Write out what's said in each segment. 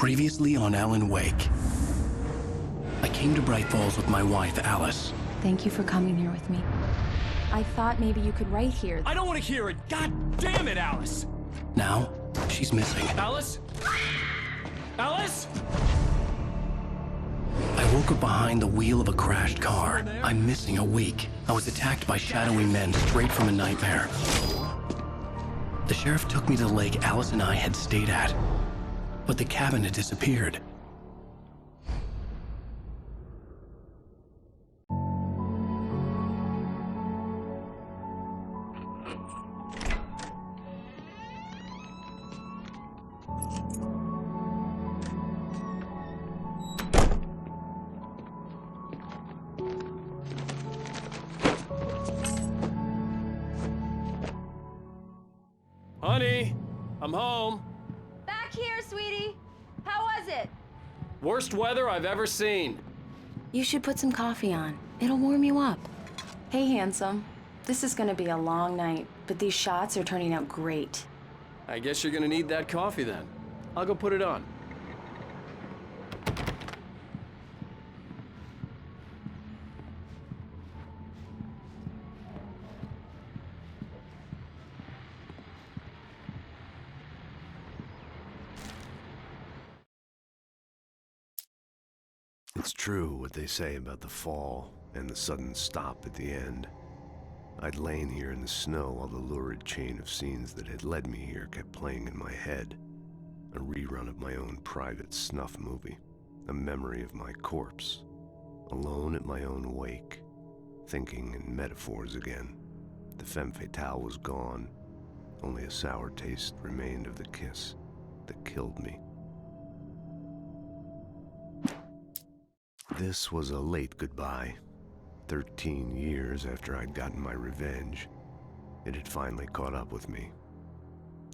Previously on Alan Wake. I came to Bright Falls with my wife, Alice. Thank you for coming here with me. I thought maybe you could write here. I don't want to hear it! God damn it, Alice! Now, she's missing. Alice? Alice? I woke up behind the wheel of a crashed car. I'm missing a week. I was attacked by shadowy men straight from a nightmare. The sheriff took me to the lake Alice and I had stayed at. But the cabin had disappeared. Honey, I'm home. Back here, sweetie. How was it? Worst weather I've ever seen. You should put some coffee on. It'll warm you up. Hey, handsome. This is gonna be a long night, but these shots are turning out great. I guess you're gonna need that coffee then. I'll go put it on. It's true what they say about the fall and the sudden stop at the end. I'd lain here in the snow while the lurid chain of scenes that had led me here kept playing in my head. A rerun of my own private snuff movie. A memory of my corpse. Alone at my own wake. Thinking in metaphors again. The femme fatale was gone. Only a sour taste remained of the kiss that killed me. This was a late goodbye. 13 years after I'd gotten my revenge, it had finally caught up with me.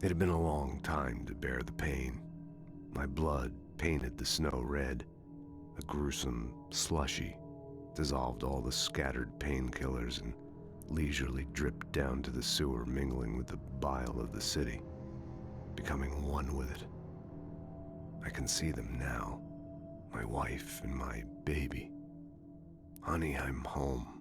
It had been a long time to bear the pain. My blood painted the snow red. A gruesome slushy dissolved all the scattered painkillers and leisurely dripped down to the sewer, mingling with the bile of the city, becoming one with it. I can see them now. My wife and my baby. Honey, I'm home.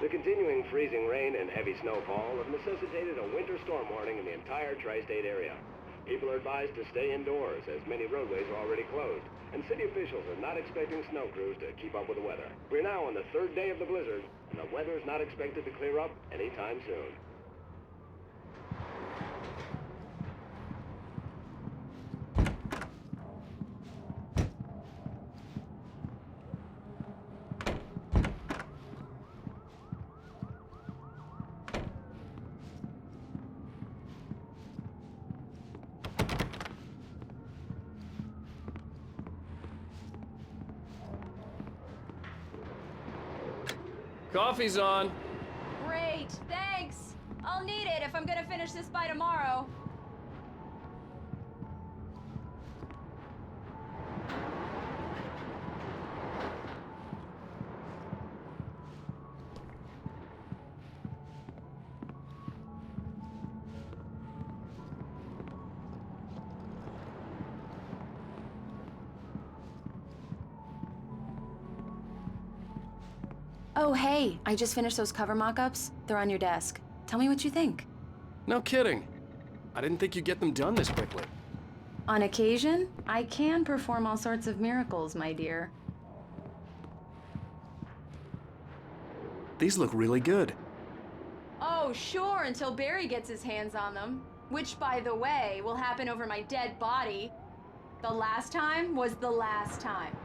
The continuing freezing rain and heavy snowfall have necessitated a winter storm warning in the entire tri-state area. People are advised to stay indoors as many roadways are already closed, and city officials are not expecting snow crews to keep up with the weather. We're now on the third day of the blizzard, and the weather is not expected to clear up anytime soon. Coffee's on. Great, thanks. I'll need it if I'm gonna finish this by tomorrow. Oh, hey, I just finished those cover mock-ups. They're on your desk. Tell me what you think. No kidding. I didn't think you'd get them done this quickly. On occasion, I can perform all sorts of miracles, my dear. These look really good. Oh Oh, sure, until Barry gets his hands on them. Which, by the way, will happen over my dead body. The last time was the last time.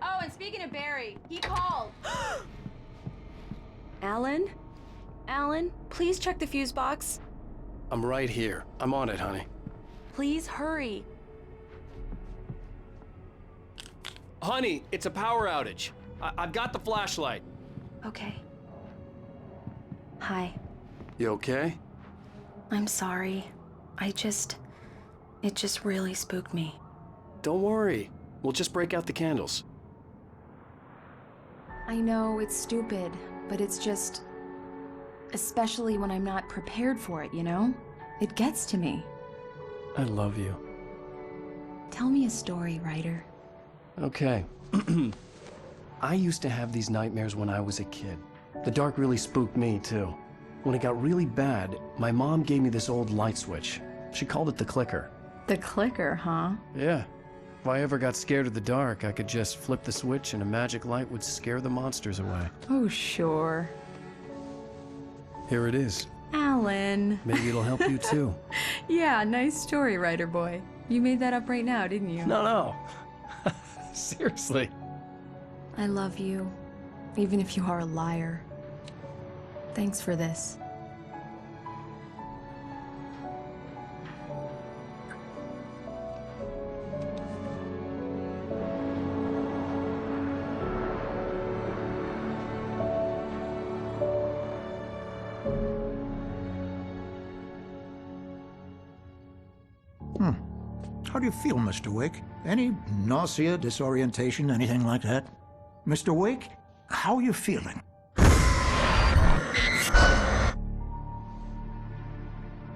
Oh, and speaking of Barry, he called. Alan? Alan, please check the fuse box. I'm right here. I'm on it, honey. Please hurry. Honey, it's a power outage. I've got the flashlight. Okay. Hi. You okay? I'm sorry. It just really spooked me. Don't worry. We'll just break out the candles. I know it's stupid, but it's just... Especially when I'm not prepared for it, you know? It gets to me. I love you. Tell me a story, writer. Okay. I used to have these nightmares when I was a kid. The dark really spooked me, too. When it got really bad, my mom gave me this old light switch. She called it the clicker. The clicker, huh? Yeah. If I ever got scared of the dark, I could just flip the switch and a magic light would scare the monsters away. Oh, sure. Here it is. Alan. Maybe it'll help you, too. Yeah, nice story, writer boy. You made that up right now, didn't you? No. Seriously. I love you, even if you are a liar. Thanks for this. How do you feel, Mr. Wake? Any nausea, disorientation, anything like that? Mr. Wake, how are you feeling?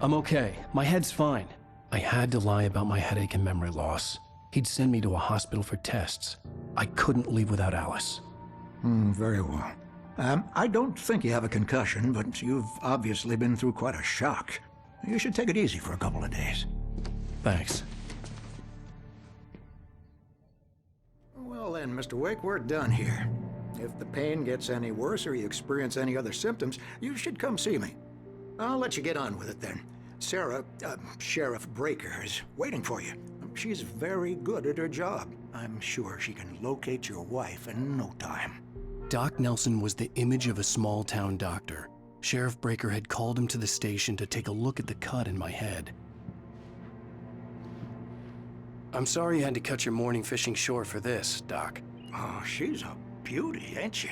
I'm okay. My head's fine. I had to lie about my headache and memory loss. He'd send me to a hospital for tests. I couldn't leave without Alice. Very well. I don't think you have a concussion, but you've obviously been through quite a shock. You should take it easy for a couple of days. Thanks. Well then, Mr. Wake, we're done here. If the pain gets any worse or you experience any other symptoms, you should come see me. I'll let you get on with it then. Sarah, Sheriff Breaker, is waiting for you. She's very good at her job. I'm sure she can locate your wife in no time. Doc Nelson was the image of a small-town doctor. Sheriff Breaker had called him to the station to take a look at the cut in my head. I'm sorry you had to cut your morning fishing short for this, Doc. Oh, she's a beauty, ain't she?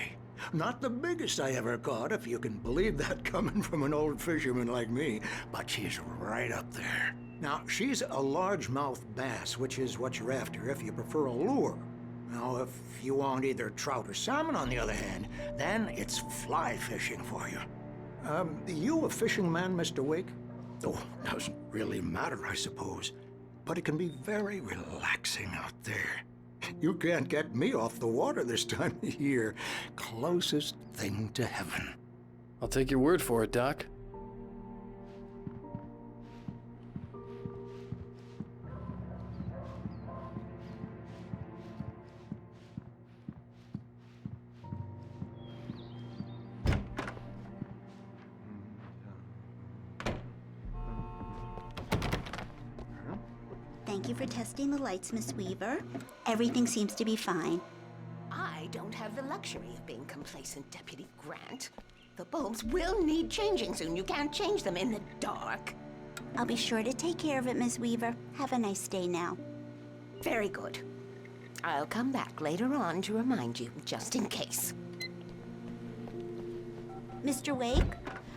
Not the biggest I ever caught, if you can believe that coming from an old fisherman like me, but she's right up there. Now, she's a largemouth bass, which is what you're after if you prefer a lure. Now, if you want either trout or salmon, on the other hand, then it's fly fishing for you. You a fishing man, Mr. Wake? Oh, doesn't really matter, I suppose. But it can be very relaxing out there. You can't get me off the water this time of year. Closest thing to heaven. I'll take your word for it, Doc. Thank you for testing the lights, Miss Weaver. Everything seems to be fine. I don't have the luxury of being complacent, Deputy Grant. The bulbs will need changing soon. You can't change them in the dark. I'll be sure to take care of it, Miss Weaver. Have a nice day now. Very good. I'll come back later on to remind you, just in case. Mr. Wake,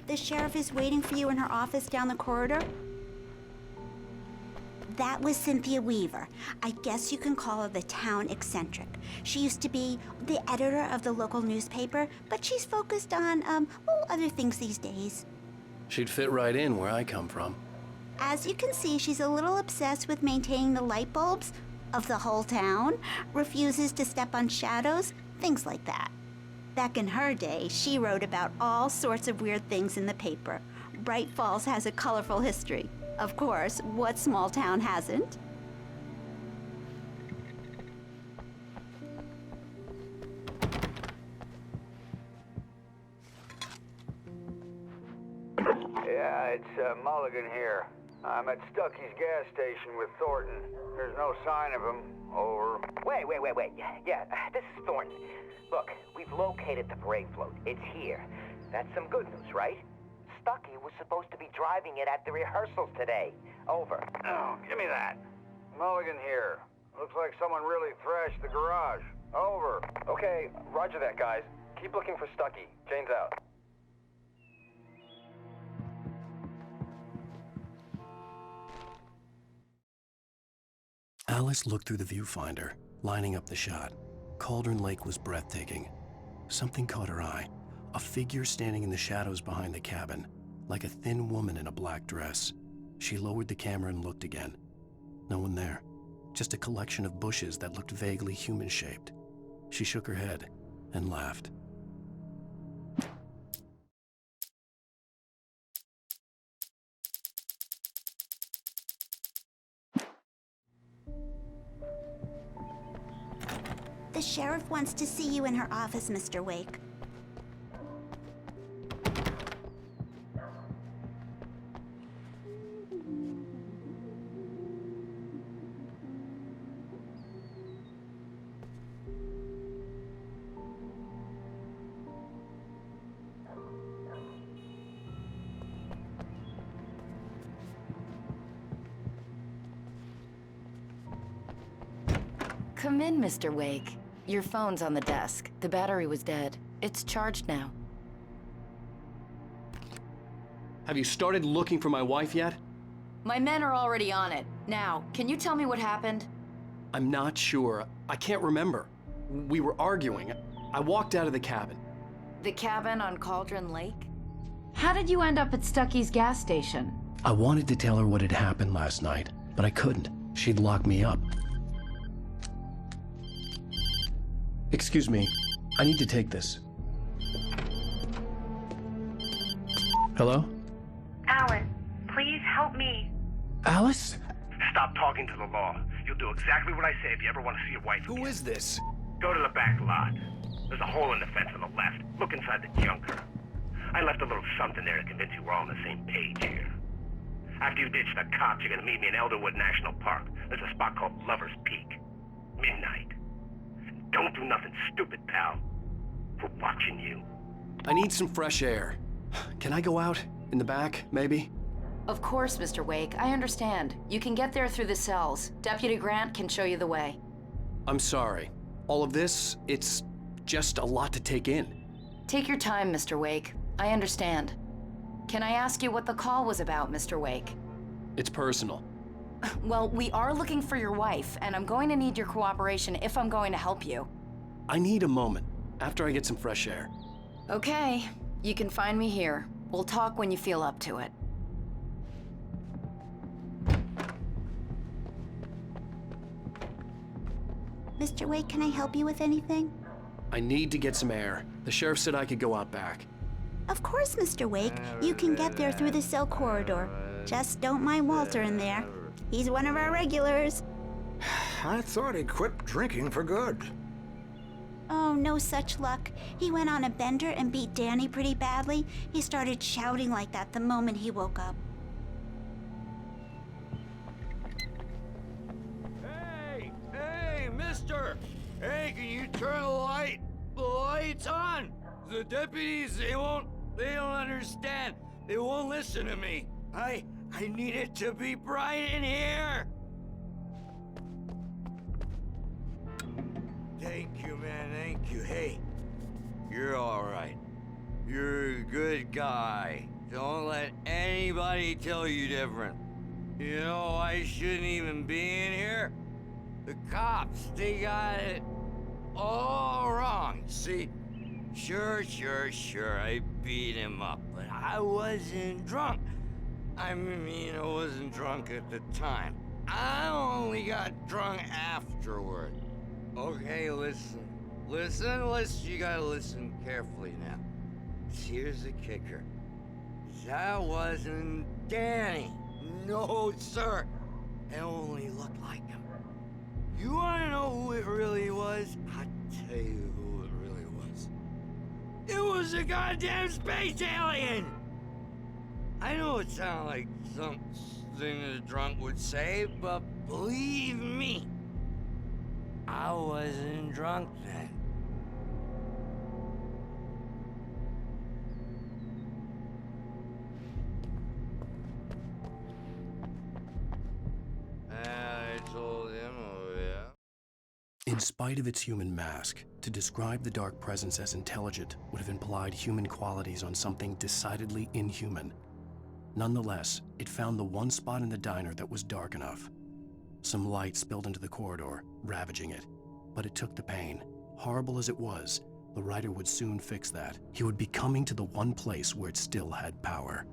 the sheriff is waiting for you in her office down the corridor. That was Cynthia Weaver. I guess you can call her the town eccentric. She used to be the editor of the local newspaper, but she's focused on, other things these days. She'd fit right in where I come from. As you can see, she's a little obsessed with maintaining the light bulbs of the whole town, refuses to step on shadows, things like that. Back in her day, she wrote about all sorts of weird things in the paper. Bright Falls has a colorful history. Of course, what small town hasn't? Yeah, it's Mulligan here. I'm at Stucky's gas station with Thornton. There's no sign of him. Over. Wait. Yeah, this is Thornton. Look, we've located the parade float. It's here. That's some good news, right? Stucky was supposed to be driving it at the rehearsals today. Over. Oh, give me that. Mulligan here. Looks like someone really thrashed the garage. Over. Okay, roger that, guys. Keep looking for Stucky. Jane's out. Alice looked through the viewfinder, lining up the shot. Cauldron Lake was breathtaking. Something caught her eye. A figure standing in the shadows behind the cabin, like a thin woman in a black dress. She lowered the camera and looked again. No one there. Just a collection of bushes that looked vaguely human-shaped. She shook her head and laughed. The sheriff wants to see you in her office, Mr. Wake. Come in, Mr. Wake. Your phone's on the desk. The battery was dead. It's charged now. Have you started looking for my wife yet? My men are already on it. Now, can you tell me what happened? I'm not sure. I can't remember. We were arguing. I walked out of the cabin. The cabin on Cauldron Lake? How did you end up at Stucky's gas station? I wanted to tell her what had happened last night, but I couldn't. She'd lock me up. Excuse me, I need to take this. Hello? Alan, please help me. Alice? Stop talking to the law. You'll do exactly what I say if you ever want to see your wife again. Who is this? Go to the back lot. There's a hole in the fence on the left. Look inside the junker. I left a little something there to convince you we're all on the same page here. After you ditch the cops, you're gonna meet me in Elderwood National Park. There's a spot called Lover's Peak. Midnight. Don't do nothing stupid, pal. We're watching you. I need some fresh air. Can I go out? In the back, maybe? Of course, Mr. Wake. I understand. You can get there through the cells. Deputy Grant can show you the way. I'm sorry. All of this, it's just a lot to take in. Take your time, Mr. Wake. I understand. Can I ask you what the call was about, Mr. Wake? It's personal. Well, we are looking for your wife, and I'm going to need your cooperation if I'm going to help you. I need a moment, after I get some fresh air. Okay, you can find me here. We'll talk when you feel up to it. Mr. Wake, can I help you with anything? I need to get some air. The sheriff said I could go out back. Of course, Mr. Wake. You can get there through the cell corridor. Just don't mind Walter in there. He's one of our regulars. I thought he quit drinking for good. Oh, no such luck. He went on a bender and beat Danny pretty badly. He started shouting like that the moment he woke up. Hey, mister! Hey, can you turn the light? The light's on! The deputies, they don't understand. They won't listen to me. I need it to be bright in here! Thank you, man, thank you. Hey, you're all right. You're a good guy. Don't let anybody tell you different. You know, I shouldn't even be in here. The cops, they got it all wrong. See, sure, I beat him up, but I wasn't drunk. I mean, I wasn't drunk at the time. I only got drunk afterward. Okay, listen, you gotta listen carefully now. Here's the kicker. That wasn't Danny. No, sir. It only looked like him. You wanna know who it really was? I'll tell you who it really was. It was a goddamn space alien! I I know it sounds like something a drunk would say, but believe me, I wasn't drunk then. I told him, oh yeah. In spite of its human mask, to describe the Dark Presence as intelligent would have implied human qualities on something decidedly inhuman. Nonetheless, it found the one spot in the diner that was dark enough. Some light spilled into the corridor, ravaging it. But it took the pain. Horrible as it was, the writer would soon fix that. He would be coming to the one place where it still had power.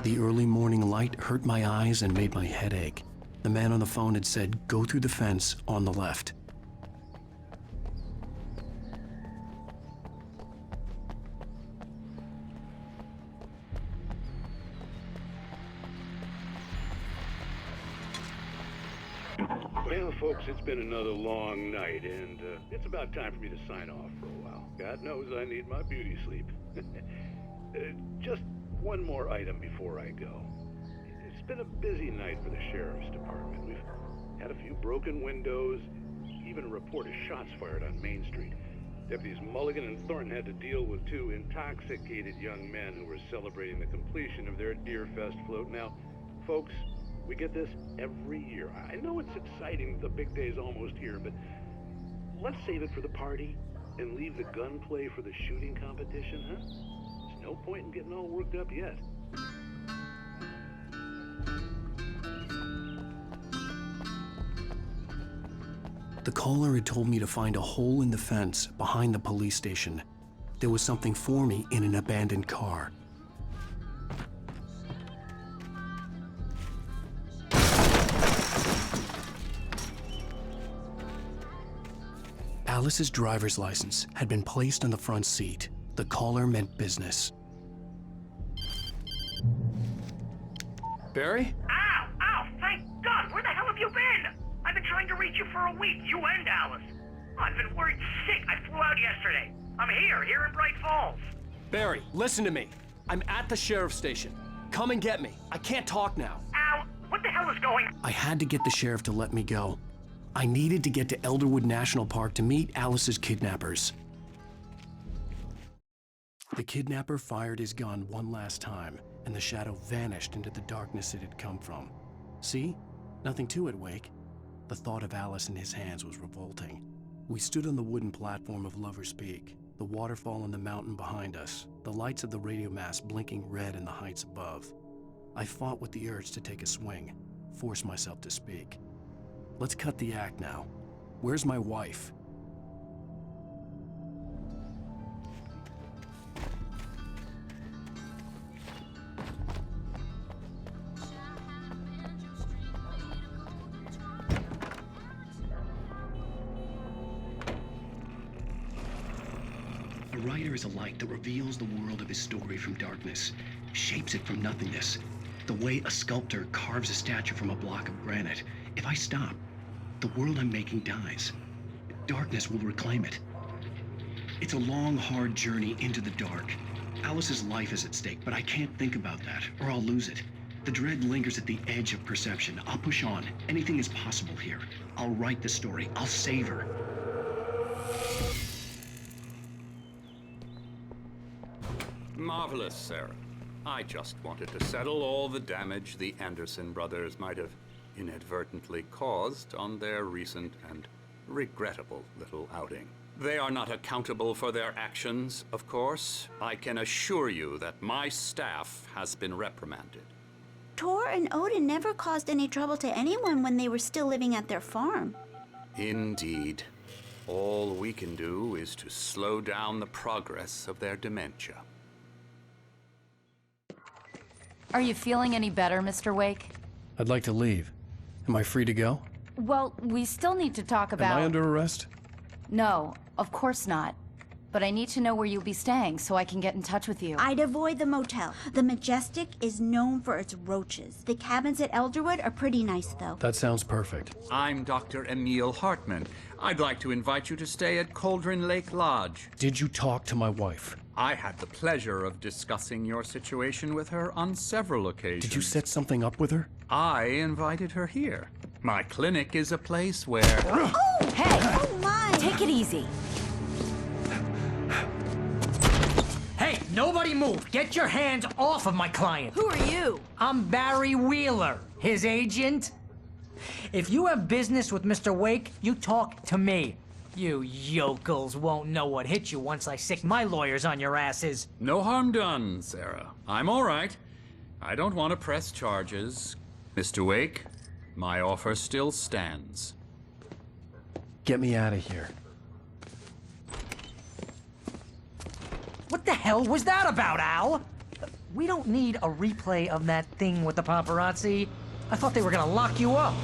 The early morning light hurt my eyes and made my head ache. The man on the phone had said, "Go through the fence on the left." Well, folks, it's been another long night, and it's about time for me to sign off for a while. God knows I need my beauty sleep. Just one more item before I go. It's been a busy night for the Sheriff's Department. We've had a few broken windows, even a report of shots fired on Main Street. Deputies Mulligan and Thornton had to deal with two intoxicated young men who were celebrating the completion of their Deerfest float. Now, folks, we get this every year. I know it's exciting, the big day's almost here, but let's save it for the party and leave the gunplay for the shooting competition, huh? There's no point in getting all worked up yet. The caller had told me to find a hole in the fence behind the police station. There was something for me in an abandoned car. Alice's driver's license had been placed on the front seat. The caller meant business. Barry? Ow! Ow! Thank God! Where the hell have you been? I've been trying to reach you for a week, you and Alice. I've been worried sick. I flew out yesterday. I'm here in Bright Falls. Barry, listen to me. I'm at the sheriff's station. Come and get me. I can't talk now. Ow! What the hell is going on? I had to get the sheriff to let me go. I needed to get to Elderwood National Park to meet Alice's kidnappers. The kidnapper fired his gun one last time, and the shadow vanished into the darkness it had come from. See? Nothing to it, Wake. The thought of Alice in his hands was revolting. We stood on the wooden platform of Lover's Peak, the waterfall on the mountain behind us, the lights of the radio mast blinking red in the heights above. I fought with the urge to take a swing, force myself to speak. Let's cut the act now. Where's my wife? A writer is a light that reveals the world of his story from darkness, shapes it from nothingness. The way a sculptor carves a statue from a block of granite. If I stop, the world I'm making dies. Darkness will reclaim it. It's a long, hard journey into the dark. Alice's life is at stake, but I can't think about that, or I'll lose it. The dread lingers at the edge of perception. I'll push on. Anything is possible here. I'll write the story. I'll save her. Marvelous, Sarah. I just wanted to settle all the damage the Anderson brothers might have inadvertently caused on their recent and regrettable little outing. They are not accountable for their actions, of course. I can assure you that my staff has been reprimanded. Tor and Odin never caused any trouble to anyone when they were still living at their farm. Indeed. All we can do is to slow down the progress of their dementia. Are you feeling any better, Mr. Wake? I'd like to leave. Am I free to go? Well, we still need to talk about... Am I under arrest? No, of course not. but I need to know where you'll be staying so I can get in touch with you. I'd avoid the motel. The Majestic is known for its roaches. The cabins at Elderwood are pretty nice, though. That sounds perfect. I'm Dr. Emil Hartman. I'd like to invite you to stay at Cauldron Lake Lodge. Did you talk to my wife? I had the pleasure of discussing your situation with her on several occasions. Did you set something up with her? I invited her here. My clinic is a place where... Oh! Hey! Oh, my! Take it easy. Hey, nobody move! Get your hands off of my client! Who are you? I'm Barry Wheeler, his agent. If you have business with Mr. Wake, you talk to me. You yokels won't know what hit you once I sick my lawyers on your asses. No harm done, Sarah. I'm all right. I don't want to press charges. Mr. Wake, my offer still stands. Get me out of here. What the hell was that about, Al? We don't need a replay of that thing with the paparazzi. I thought they were gonna lock you up.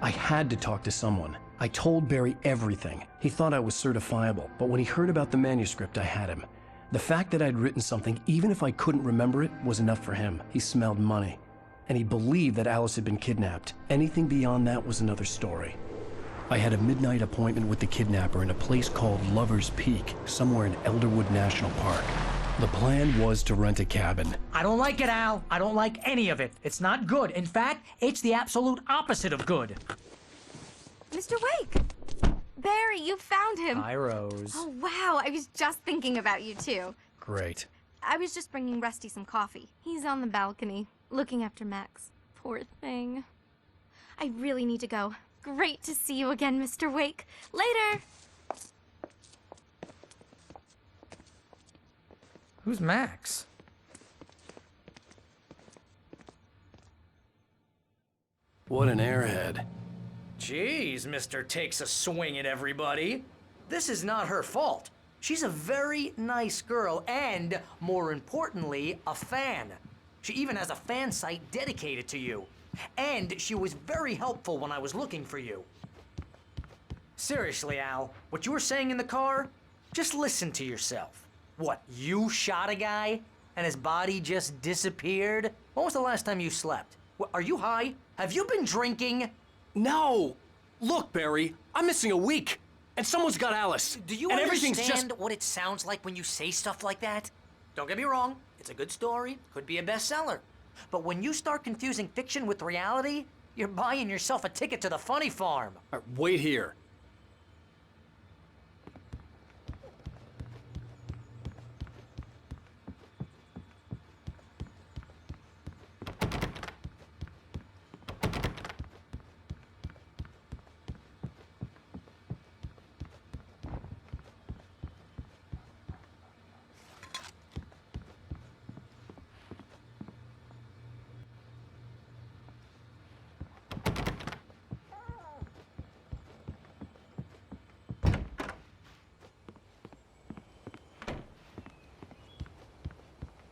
I had to talk to someone. I told Barry everything. He thought I was certifiable, but when he heard about the manuscript, I had him. The fact that I'd written something, even if I couldn't remember it, was enough for him. He smelled money. And he believed that Alice had been kidnapped. Anything beyond that was another story. I had a midnight appointment with the kidnapper in a place called Lover's Peak, somewhere in Elderwood National Park. The plan was to rent a cabin. I don't like it, Al. I don't like any of it. It's not good. In fact, it's the absolute opposite of good. Mr. Wake! Barry, you found him! Hi, Rose. Oh, wow. I was just thinking about you, too. Great. I was just bringing Rusty some coffee. He's on the balcony, looking after Max. Poor thing. I really need to go. Great to see you again, Mr. Wake. Later! Who's Max? What an airhead. Jeez, Mr. Takes a swing at everybody. This is not her fault. She's a very nice girl and, more importantly, a fan. She even has a fan site dedicated to you. And she was very helpful when I was looking for you. Seriously, Al, what you were saying in the car, just listen to yourself. What, you shot a guy and his body just disappeared? When was the last time you slept? What, are you high? Have you been drinking? No! Look, Barry, I'm missing a week, and someone's got Alice. Do you and understand what it sounds like when you say stuff like that? Don't get me wrong, it's a good story, could be a bestseller. But when you start confusing fiction with reality, you're buying yourself a ticket to the funny farm. Wait here.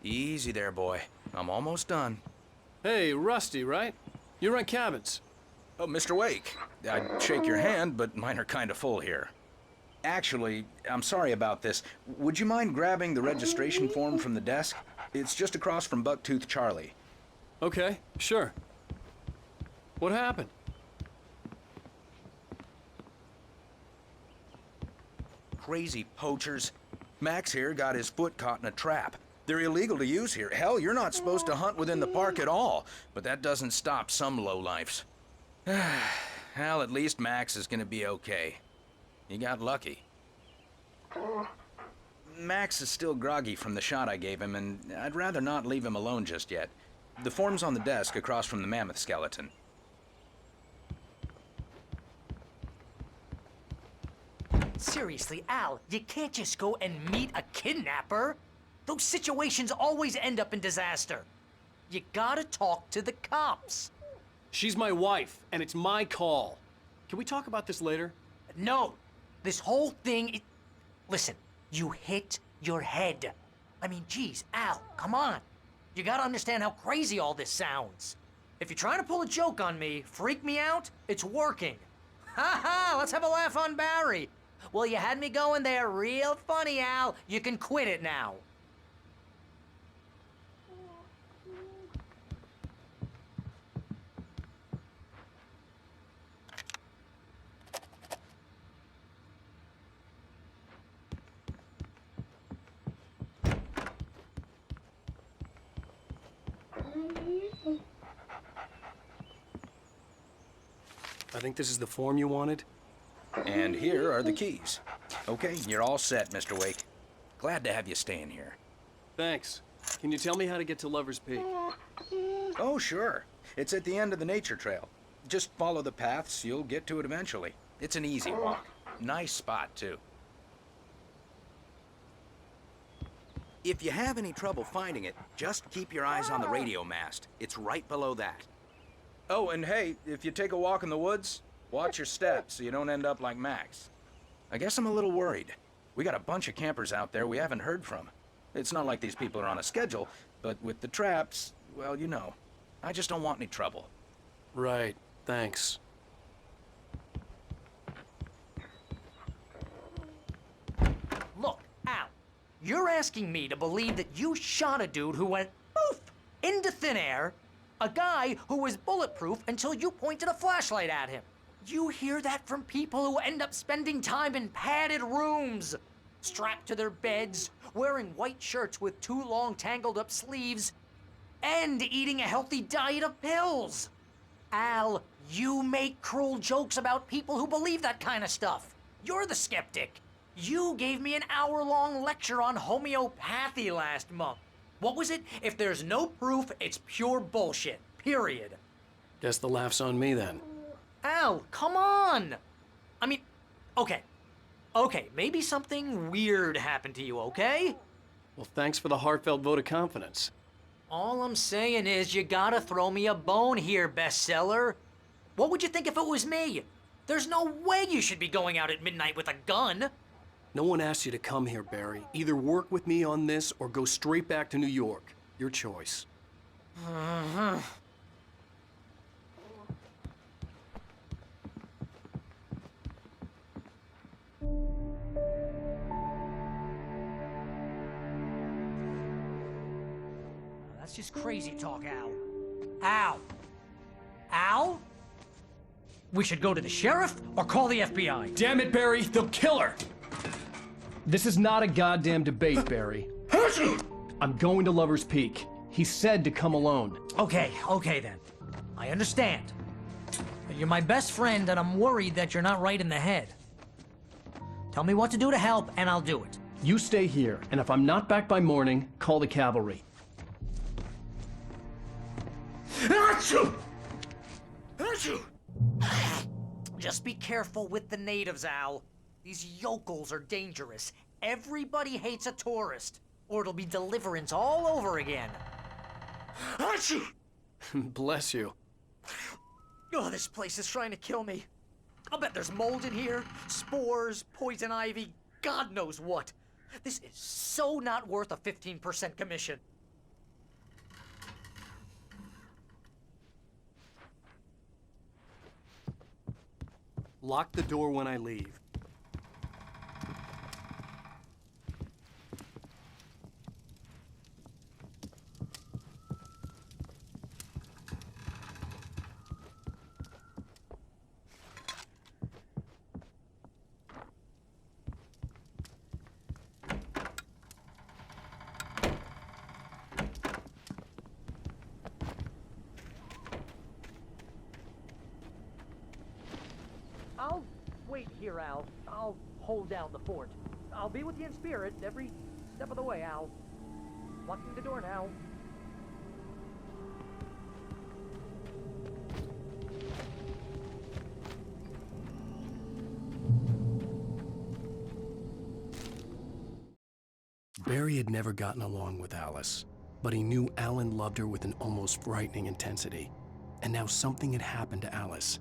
Easy there, boy. I'm almost done. Hey, Rusty, right? You rent cabins. Oh, Mr. Wake. I'd shake your hand, but mine are kind of full here. Actually, I'm sorry about this. Would you mind grabbing the registration form from the desk? It's just across from Bucktooth Charlie. Okay, sure. What happened? Crazy poachers. Max here got his foot caught in a trap. They're illegal to use here. Hell, you're not supposed to hunt within the park at all. But that doesn't stop some lowlifes. Well, at least Max is gonna be okay. He got lucky. Max is still groggy from the shot I gave him, and I'd rather not leave him alone just yet. The form's on the desk across from the mammoth skeleton. Seriously, Al, you can't just go and meet a kidnapper. Those situations always end up in disaster. You gotta talk to the cops. She's my wife, and it's my call. Can we talk about this later? No, this whole thing, listen, you hit your head. I mean, geez, Al, come on. You gotta understand how crazy all this sounds. If you're trying to pull a joke on me, freak me out, it's working. Ha ha! Let's have a laugh on Barry. Well, you had me going there real funny, Al. You can quit it now. I think this is the form you wanted. And here are the keys. Okay, you're all set, Mr. Wake. Glad to have you staying here. Thanks. Can you tell me how to get to Lover's Peak? Oh, sure. It's at the end of the nature trail. Just follow the paths, you'll get to it eventually. It's an easy walk. Nice spot, too. If you have any trouble finding it, just keep your eyes on the radio mast. It's right below that. Oh, and hey, if you take a walk in the woods, watch your steps so you don't end up like Max. I guess I'm a little worried. We got a bunch of campers out there we haven't heard from. It's not like these people are on a schedule, but with the traps, well, you know. I just don't want any trouble. Right. Thanks. Look, Al, you're asking me to believe that you shot a dude who went poof into thin air, a guy who was bulletproof until you pointed a flashlight at him. You hear that from people who end up spending time in padded rooms, strapped to their beds, wearing white shirts with too long tangled up sleeves, and eating a healthy diet of pills. Al, you make cruel jokes about people who believe that kind of stuff. You're the skeptic. You gave me an hour-long lecture on homeopathy last month. What was it? If there's no proof, it's pure bullshit. Period. Guess the laugh's on me then. Al, come on! I mean, okay. Okay, maybe something weird happened to you, okay? Well, thanks for the heartfelt vote of confidence. All I'm saying is you gotta throw me a bone here, bestseller. What would you think if it was me? There's no way you should be going out at midnight with a gun. No one asked you to come here, Barry. Either work with me on this or go straight back to New York. Your choice. That's just crazy talk, Al. Al? Al? We should go to the sheriff or call the FBI. Damn it, Barry! They'll kill her! This is not a goddamn debate, Barry. I'm going to Lover's Peak. He said to come alone. Okay then. I understand. But you're my best friend and I'm worried that you're not right in the head. Tell me what to do to help and I'll do it. You stay here, and if I'm not back by morning, call the cavalry. Just be careful with the natives, Al. These yokels are dangerous. Everybody hates a tourist, or it'll be Deliverance all over again. Bless you. Oh, this place is trying to kill me. I'll bet there's mold in here, spores, poison ivy, God knows what. This is so not worth a 15% commission. Lock the door when I leave. I'll wait here, Al. I'll hold down the fort. I'll be with you in spirit every step of the way, Al. Locking the door now. Barry had never gotten along with Alice, but he knew Alan loved her with an almost frightening intensity. And now something had happened to Alice.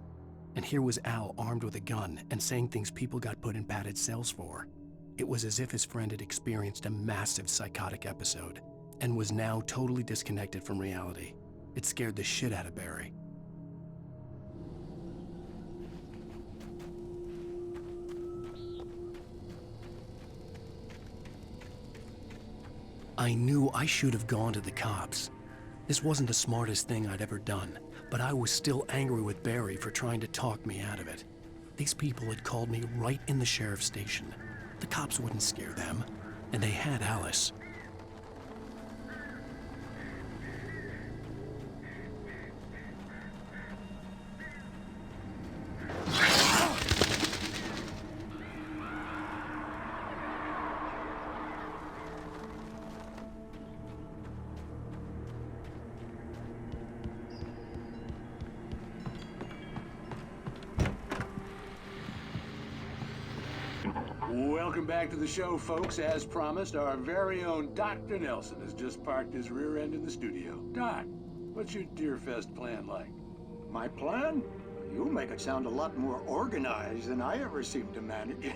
And here was Al armed with a gun and saying things people got put in padded cells for. It was as if his friend had experienced a massive psychotic episode and was now totally disconnected from reality. It scared the shit out of Barry. I knew I should have gone to the cops. This wasn't the smartest thing I'd ever done, but I was still angry with Barry for trying to talk me out of it. These people had called me right in the sheriff's station. The cops wouldn't scare them, and they had Alice. Welcome back to the show, folks. As promised, our very own Dr. Nelson has just parked his rear end in the studio. Doc, what's your Deerfest plan like? My plan? You make it sound a lot more organized than I ever seem to manage.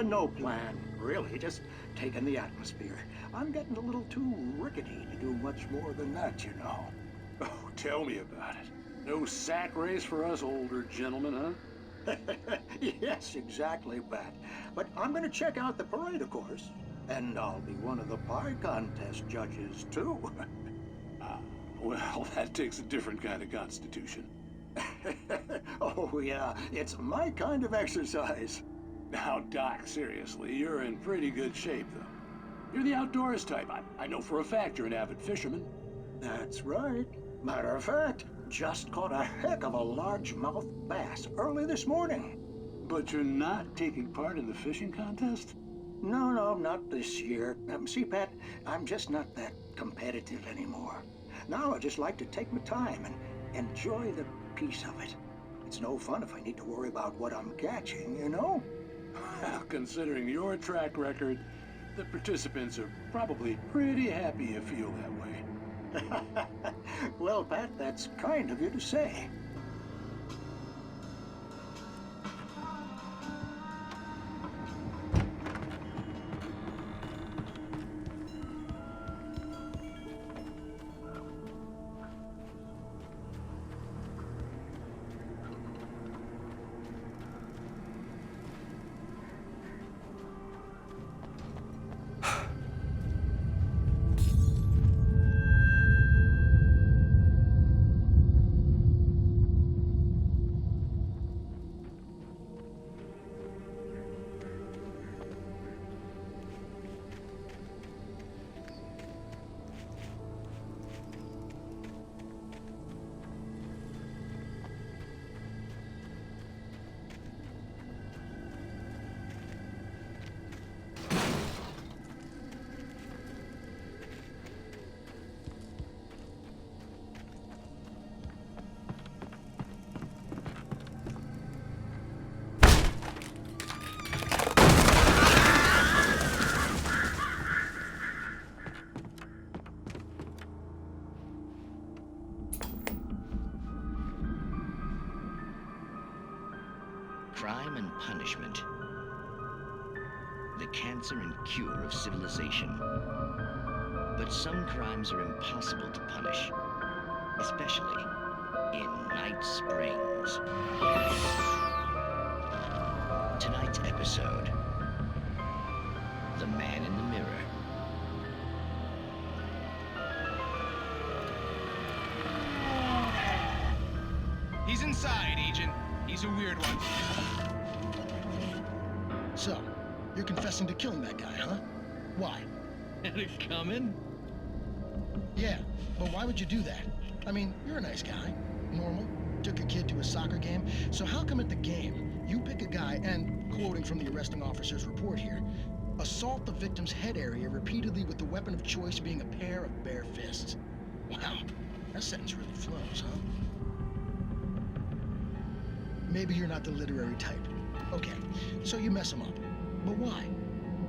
No plan, really. Just taking the atmosphere. I'm getting a little too rickety to do much more than that, you know. Oh, tell me about it. No sack race for us older gentlemen, huh? Yes, exactly, Pat. But I'm going to check out the parade, of course. And I'll be one of the pie contest judges, too. Well, that takes a different kind of constitution. Oh, yeah. It's my kind of exercise. Now, Doc, seriously, you're in pretty good shape, though. You're the outdoors type. I know for a fact you're an avid fisherman. That's right. Matter of fact, just caught a heck of a largemouth bass early this morning. But you're not taking part in the fishing contest? No, not this year. See, Pat, I'm just not that competitive anymore. Now I just like to take my time and enjoy the peace of it. It's no fun if I need to worry about what I'm catching, you know? Well, considering your track record, the participants are probably pretty happy you feel that way. Well, Pat, that's kind of you to say. Crime and punishment. The cancer and cure of civilization. But some crimes are impossible to punish, especially in Night Springs. Tonight's episode, The Man in the Mirror. He's inside, Agent. He's a weird one. So, you're confessing to killing that guy, huh? Why? Had it coming? Yeah, but why would you do that? I mean, you're a nice guy. Normal. Took a kid to a soccer game. So how come at the game, you pick a guy and, quoting from the arresting officer's report here, assault the victim's head area repeatedly with the weapon of choice being a pair of bare fists? Wow, that sentence really flows, huh? Maybe you're not the literary type. Okay, so you mess him up. But why?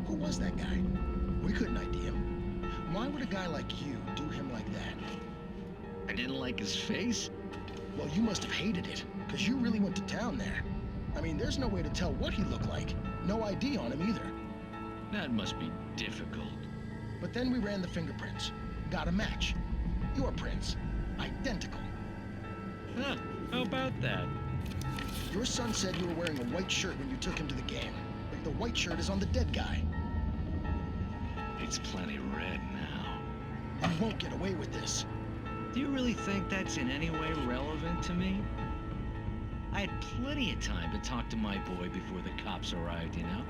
Who was that guy? We couldn't ID him. Why would a guy like you do him like that? I didn't like his face? Well, you must have hated it, because you really went to town there. I mean, there's no way to tell what he looked like. No ID on him either. That must be difficult. But then we ran the fingerprints. Got a match. Your prints. Identical. Huh, how about that? Your son said you were wearing a white shirt when you took him to the game. The white shirt is on the dead guy. It's plenty red now. You won't get away with this. Do you really think that's in any way relevant to me? I had plenty of time to talk to my boy before the cops arrived, you know?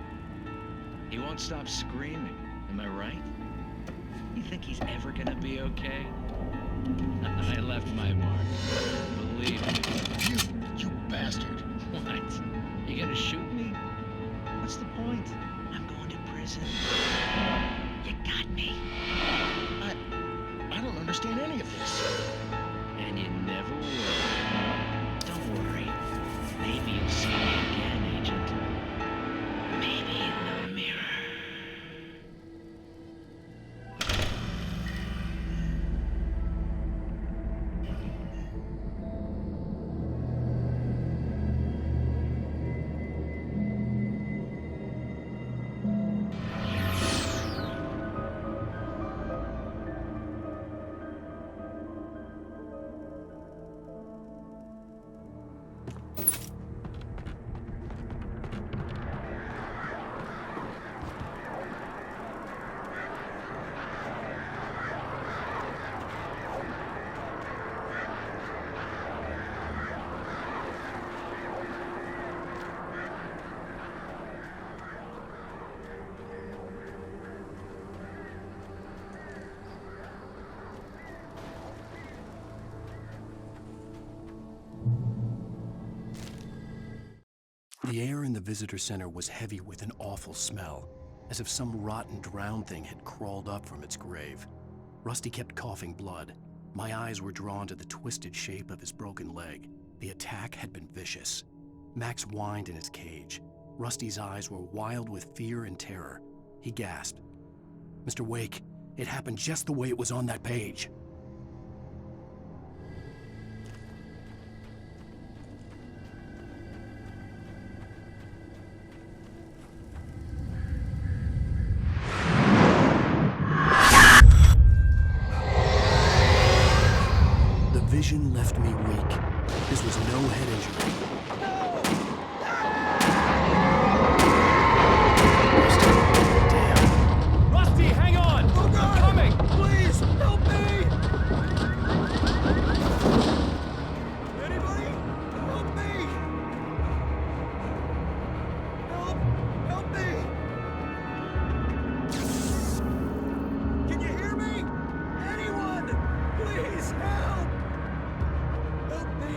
He won't stop screaming, am I right? You think he's ever gonna be okay? I left my mark. Believe me. You bastard. What? You gonna shoot me? What's the point? I'm going to prison. You got me. I don't understand any of this. And you never will. Don't worry. Maybe you'll see me again, Agent. Maybe in the mirror. The air in the visitor center was heavy with an awful smell, as if some rotten drowned thing had crawled up from its grave. Rusty kept coughing blood. My eyes were drawn to the twisted shape of his broken leg. The attack had been vicious. Max whined in his cage. Rusty's eyes were wild with fear and terror. He gasped. "Mr. Wake, it happened just the way it was on that page." The vision left me weak. This was no head injury. Rusty, hang on! Oh God! I'm coming! Please, help me! Anybody? Help me! Help me! Can you hear me? Anyone? Please, help! Help me!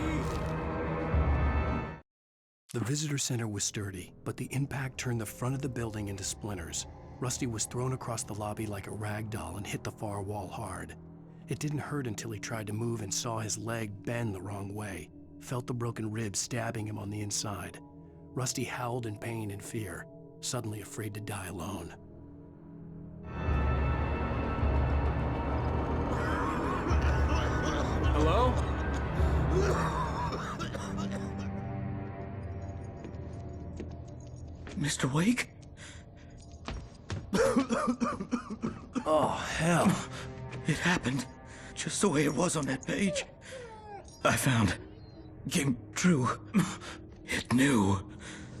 The visitor center was sturdy, but the impact turned the front of the building into splinters. Rusty was thrown across the lobby like a rag doll and hit the far wall hard. It didn't hurt until he tried to move and saw his leg bend the wrong way, felt the broken rib stabbing him on the inside. Rusty howled in pain and fear, suddenly afraid to die alone. Hello? Mr. Wake? Oh, hell. It happened just the way it was on that page. I found. Came true. It knew.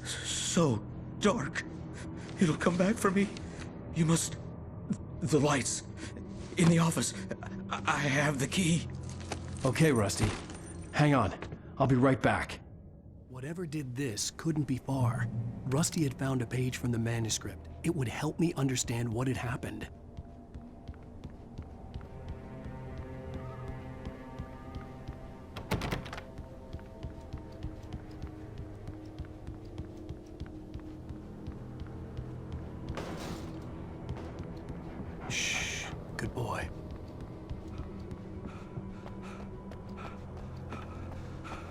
So dark. It'll come back for me. You must. The lights. In the office. I have the key. Okay, Rusty. Hang on. I'll be right back. Whatever did this couldn't be far. Rusty had found a page from the manuscript. It would help me understand what had happened. Shh. Good boy.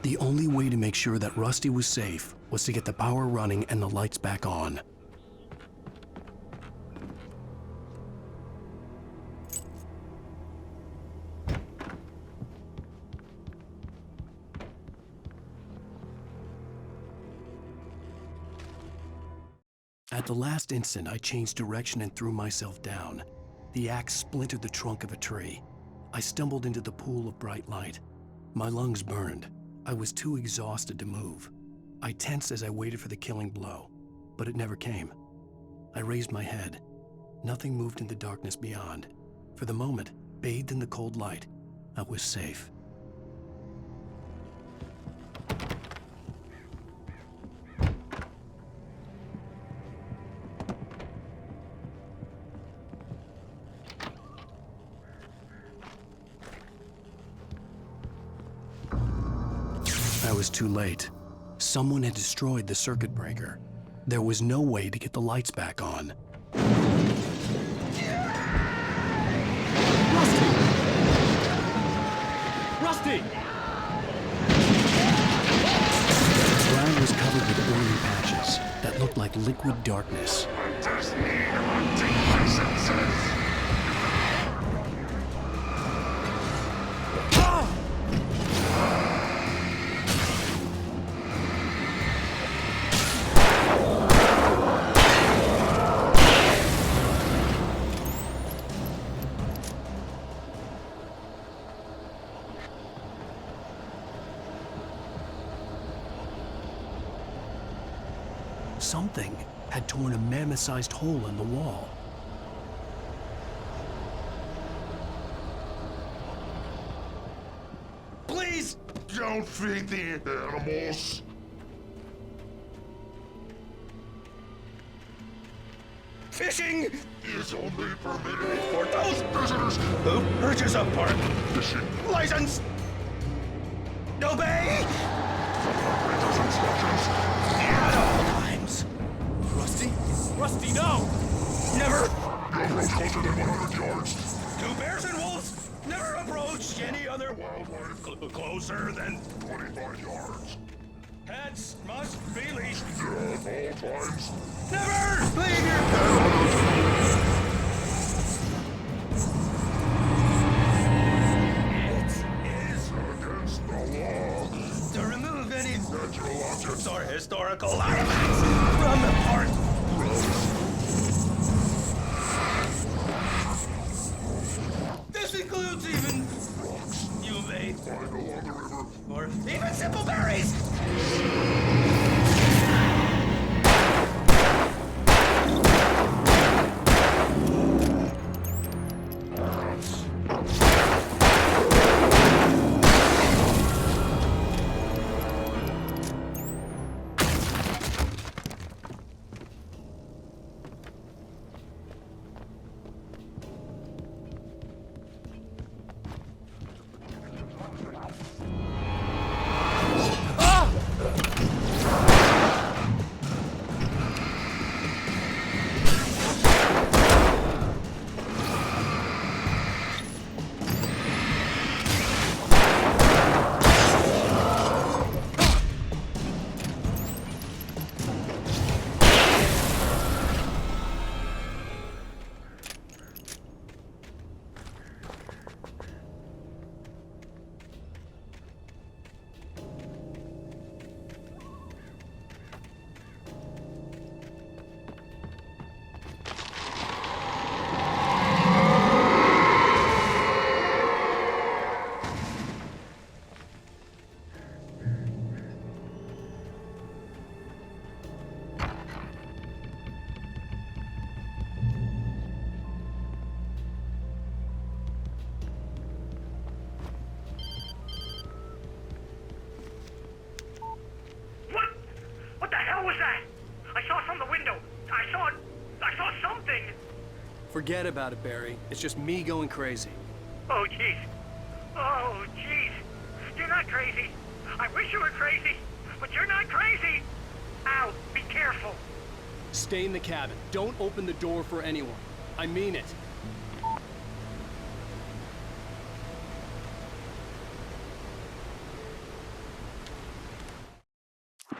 The only way to make sure that Rusty was safe was to get the power running and the lights back on. At the last instant, I changed direction and threw myself down. The axe splintered the trunk of a tree. I stumbled into the pool of bright light. My lungs burned. I was too exhausted to move. I tensed as I waited for the killing blow, but it never came. I raised my head. Nothing moved in the darkness beyond. For the moment, bathed in the cold light, I was safe. I was too late. Someone had destroyed the circuit breaker. There was no way to get the lights back on. Rusty! The ground was covered with oily patches that looked like liquid darkness. Something had torn a mammoth-sized hole in the wall. Please! Don't feed the animals! Fishing is only permitted for those visitors who purchase a park fishing license. Obey! At all times. Rusty? Rusty, no! Never! No approach closer than 100 yards. Two bears and wolves never approach any other wildlife closer than 25 yards. pets must be leashed. At all times. Never leave your pet. It is against the law to remove any natural objects or historical artifacts from the park. This includes even you may find along the river, or even simple berries. What the hell was that? I saw from the window. I saw something. Forget about it, Barry. It's just me going crazy. Oh, jeez. Oh, jeez. You're not crazy. I wish you were crazy, but you're not crazy. Ow, be careful. Stay in the cabin. Don't open the door for anyone. I mean it.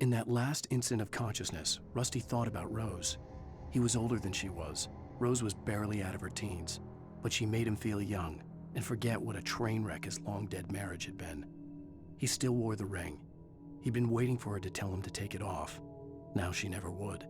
In that last instant of consciousness, Rusty thought about Rose. He was older than she was. Rose was barely out of her teens, but she made him feel young and forget what a train wreck his long-dead marriage had been. He still wore the ring. He'd been waiting for her to tell him to take it off. Now she never would.